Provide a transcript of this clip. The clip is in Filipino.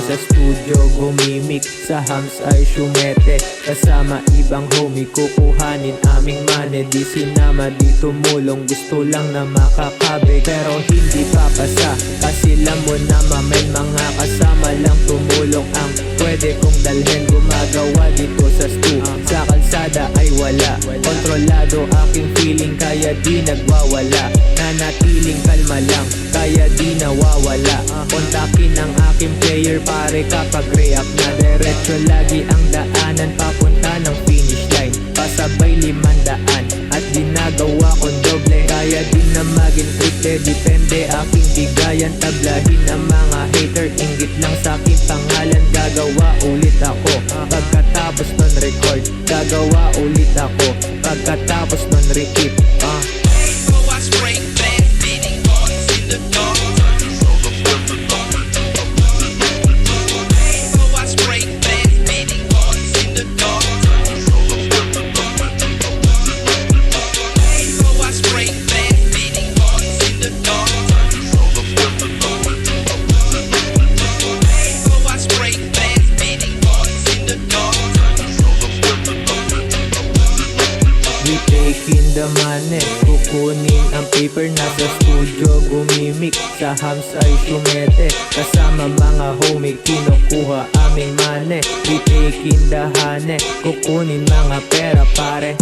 nasa studio gumimik, sa hams ay syumete. Kasama ibang homie, kukuhanin aming mane. Di sinama, di tumulong, gusto lang na makakabig. Pero hindi papasa, kasi alam mo naman may mga kasama lang tumulong. Ang pwede kong dalhin, gumagawa dito sa stu. Sa kalsada ay wala, kontrolado aking feeling, kaya di nagwawala. Nanatiling kalma lang, kaya di nawawala. Kontakin ang aking player pare kapag react na. Diretso lagi ang daanan, papunta ng finish line. Pasabay 500 at ginagawa kong doble. Kaya di na maging triple, depende aking bigayan. Tablahin ang mga hater, inggit lang sa aking pangalan. Gagawa ulit ako, pagkatapos nun record. Gagawa ulit ako, pagkatapos nun repeat. Taking the money, kukunin ang paper, nasa studio gumimik, sa hams ay sumete. Kasama mga homie, kinukuha aming mane. We taking the honey, kukunin mga pera pare.